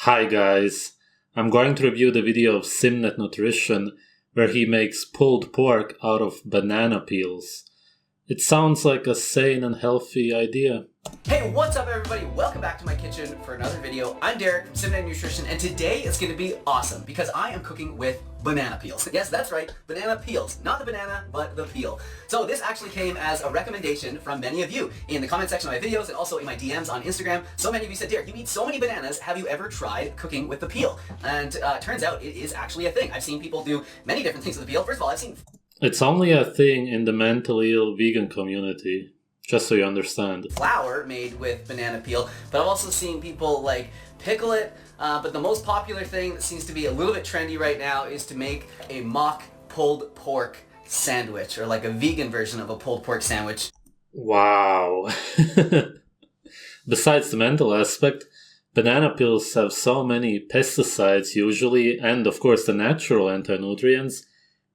Hi guys, I'm going to review the video of Simnet Nutrition where he makes pulled pork out of banana peels. It sounds like a sane and healthy idea. Hey, what's up everybody? Welcome back to my kitchen for another video. I'm Derek from Nutritional Nutrition, and today is going to be awesome because I am cooking with banana peels. Yes, that's right, banana peels. Not the banana, but the peel. So this actually came as a recommendation from many of you in the comment section of my videos and also in my DMs on Instagram. So many of you said, Derek, you eat so many bananas. Have you ever tried cooking with the peel? And turns out it is actually a thing. I've seen people do many different things with the peel. First of all, I've seen... It's only a thing in the mentally ill vegan community, just so you understand. Flour made with banana peel, but I've also seen people like pickle it, but the most popular thing that seems to be a little bit trendy right now is to make a mock pulled pork sandwich, or like a vegan version of a pulled pork sandwich. Wow. Besides the mental aspect, banana peels have so many pesticides usually, and of course the natural anti-nutrients,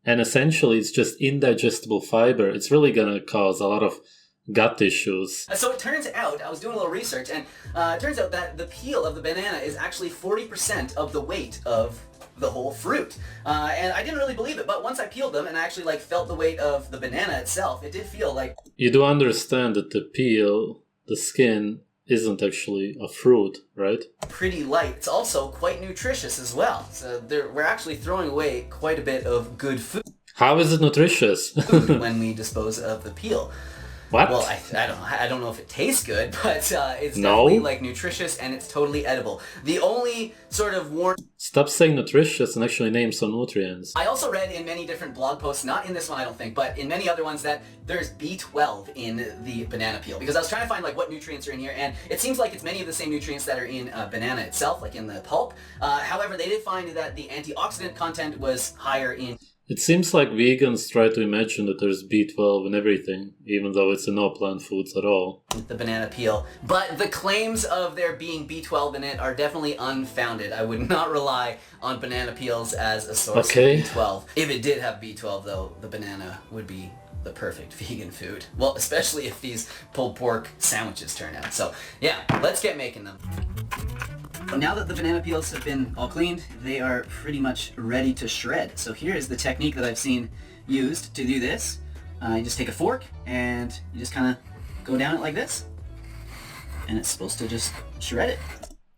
and essentially it's just indigestible fiber. It's really gonna cause a lot of gut issues. So it turns out, I was doing a little research, and it turns out that the peel of the banana is actually 40% of the weight of the whole fruit. And I didn't really believe it, but once I peeled them and I actually felt the weight of the banana itself, it did feel like... You do understand that the peel, the skin, isn't actually a fruit, right? Pretty light. It's also quite nutritious as well. So we're actually throwing away quite a bit of good food. How is it nutritious? when we dispose of the peel. What? Well, I don't know if it tastes good, but it's definitely nutritious and it's totally edible. The only sort of Stop saying nutritious and actually name some nutrients. I also read in many different blog posts, not in this one I don't think, but in many other ones, that there's B12 in the banana peel. Because I was trying to find what nutrients are in here, and it seems like it's many of the same nutrients that are in banana itself, like in the pulp. However, they did find that the antioxidant content was higher in... It seems like vegans try to imagine that there's B12 in everything, even though it's in no plant foods at all. The banana peel. But the claims of there being B12 in it are definitely unfounded. I would not rely on banana peels as a source of B12. If it did have B12 though, the banana would be the perfect vegan food. Well, especially if these pulled pork sandwiches turn out. So yeah, let's get making them. Now that the banana peels have been all cleaned, they are pretty much ready to shred. So here is the technique that I've seen used to do this. You just take a fork and you just kind of go down it like this. And it's supposed to just shred it.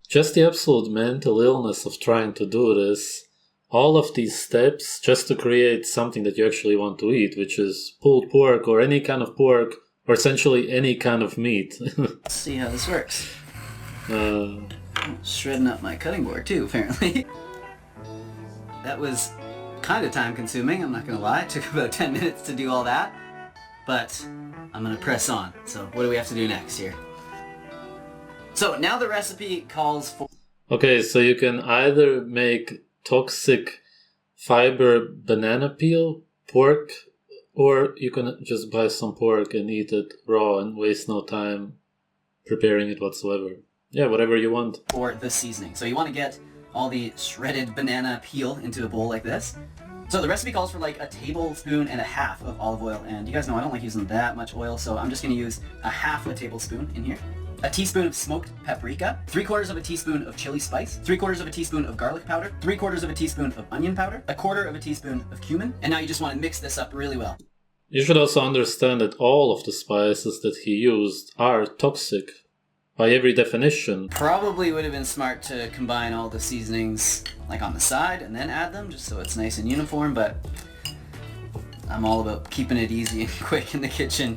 Just the absolute mental illness of trying to do this. All of these steps just to create something that you actually want to eat, which is pulled pork or any kind of pork, or essentially any kind of meat. Let's see how this works. Shredding up my cutting board too, apparently. That was kind of time consuming, I'm not gonna lie. It took about 10 minutes to do all that. But I'm gonna press on. So what do we have to do next here? So now the recipe calls for... Okay, so you can either make toxic fiber banana peel pork, or you can just buy some pork and eat it raw and waste no time preparing it whatsoever. Yeah, whatever you want. For the seasoning. So you want to get all the shredded banana peel into a bowl like this. So the recipe calls for a tablespoon and a half of olive oil, and you guys know I don't like using that much oil, so I'm just going to use a half a tablespoon in here. A teaspoon of smoked paprika, 3/4 of a teaspoon of chili spice, 3/4 of a teaspoon of garlic powder, 3/4 of a teaspoon of onion powder, 1/4 of a teaspoon of cumin, and now you just want to mix this up really well. You should also understand that all of the spices that he used are toxic. By every definition. Probably would have been smart to combine all the seasonings on the side and then add them, just so it's nice and uniform, but I'm all about keeping it easy and quick in the kitchen.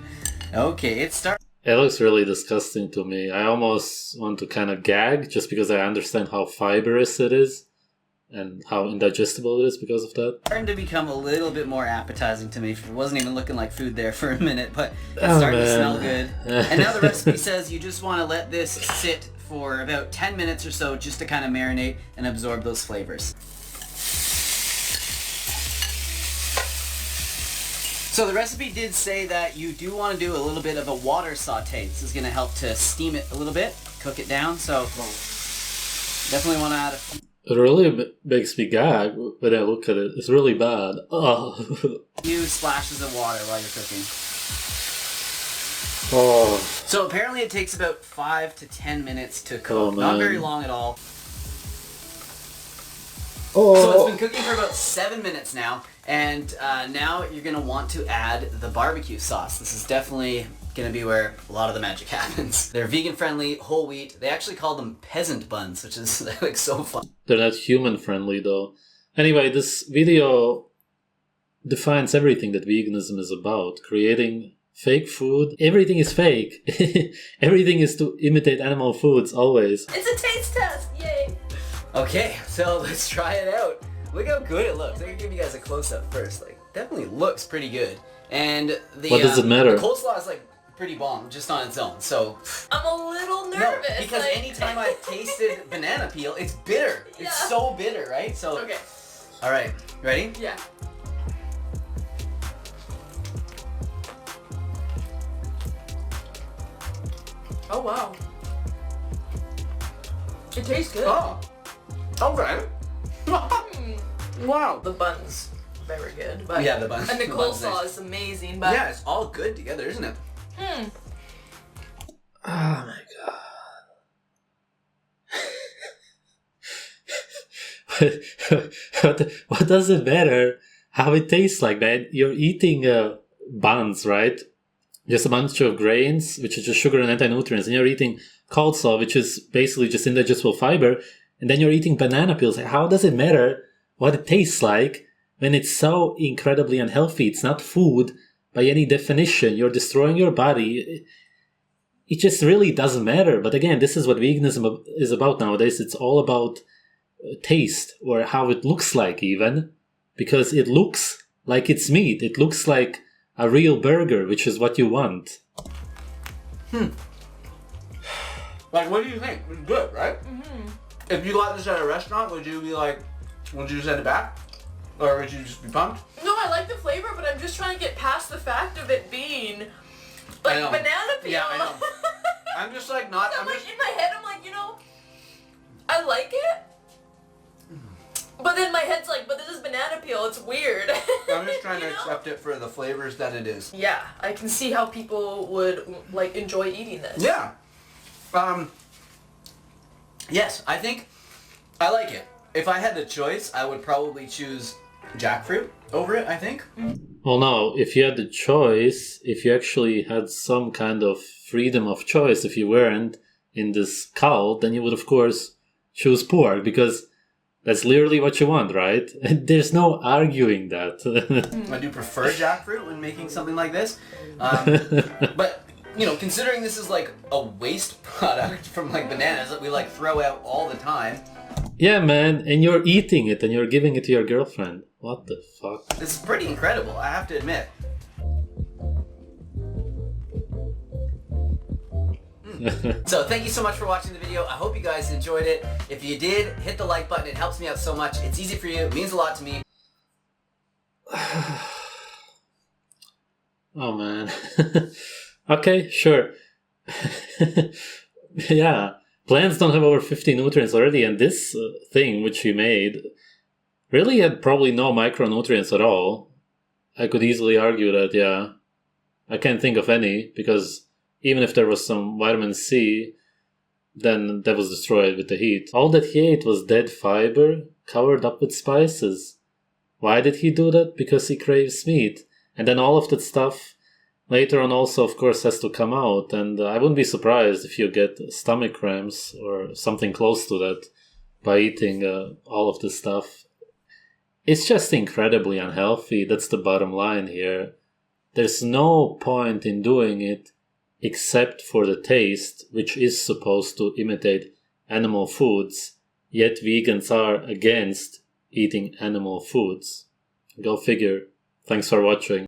Okay, it starts. It looks really disgusting to me. I almost want to kind of gag just because I understand how fibrous it is and how indigestible it is because of that. Starting to become a little bit more appetizing to me. It wasn't even looking like food there for a minute, but it's starting to smell good. And now the recipe says you just want to let this sit for about 10 minutes or so just to kind of marinate and absorb those flavors. So the recipe did say that you do want to do a little bit of a water saute. This is going to help to steam it a little bit, cook it down, so definitely want to add a few. It really makes me gag when I look at it. It's really bad. Oh. Few splashes of water while you're cooking. So apparently it takes about 5 to 10 minutes to cook. Not very long at all. So it's been cooking for about 7 minutes now, and now you're gonna want to add the barbecue sauce. This is definitely gonna be where a lot of the magic happens. They're vegan friendly, whole wheat. They actually call them peasant buns, which is like so fun. They're not human friendly though. Anyway, this video defines everything that veganism is about. Creating fake food. Everything is fake. Everything is to imitate animal foods, always. It's a taste test, yay! Okay, so let's try it out. Look how good it looks. I'm gonna give you guys a close-up first. Like, definitely looks pretty good. And the what does it matter? The coleslaw is like pretty bomb just on its own. So I'm a little nervous. No, because like... anytime I've tasted banana peel, it's bitter. Yeah. It's so bitter, right? So okay. All right, ready? Yeah. Oh wow. It tastes good. Oh. Okay. Wow. The bun's very good. But yeah, the bun. And the coleslaw nice. is amazing. But yeah, it's all good together, isn't it? Oh my god. what does it matter how it tastes like, man? You're eating buns, right? Just a bunch of grains, which is just sugar and anti-nutrients, and you're eating coleslaw, which is basically just indigestible fiber, and then you're eating banana peels. How does it matter what it tastes like when it's so incredibly unhealthy? It's not food by any definition. You're destroying your body. It just really doesn't matter. But again, this is what veganism is about nowadays. It's all about taste, or how it looks like even, because it looks like it's meat. It looks like a real burger, which is what you want. Like, what do you think? It's good, right? Mm-hmm. If you got this at a restaurant, would you send it back? Or would you just be pumped? No, I like the flavor, but I'm just trying to get past the fact of it being like banana peel. Yeah, I know. I'm just like not... I'm like, in my head, I'm like, you know, I like it. But then my head's like, but this is banana peel, it's weird. I'm just trying to accept it for the flavors that it is. Yeah, I can see how people would like enjoy eating this. Yeah. Yes, I think I like it. If I had the choice, I would probably choose jackfruit over it, I think. Well, no, if you had the choice, if you actually had some kind of freedom of choice, if you weren't in this cult, then you would, of course, choose pork, because that's literally what you want, right? And there's no arguing that. I do prefer jackfruit when making something like this. But, you know, considering this is like a waste product from like bananas that we like throw out all the time. Yeah, man, and you're eating it and you're giving it to your girlfriend. What the fuck? This is pretty incredible, I have to admit. So thank you so much for watching the video. I hope you guys enjoyed it. If you did, hit the like button. It helps me out so much. It's easy for you. It means a lot to me. Oh, man. Okay, sure. Yeah. Plants don't have over 50 nutrients already, and this thing which we made really had probably no micronutrients at all. I could easily argue that, yeah. I can't think of any, because even if there was some vitamin C, then that was destroyed with the heat. All that he ate was dead fiber covered up with spices. Why did he do that? Because he craves meat. And then all of that stuff later on also, of course, has to come out. And I wouldn't be surprised if you get stomach cramps or something close to that by eating all of this stuff. It's just incredibly unhealthy. That's the bottom line here. There's no point in doing it except for the taste, which is supposed to imitate animal foods, yet vegans are against eating animal foods. Go figure. Thanks for watching.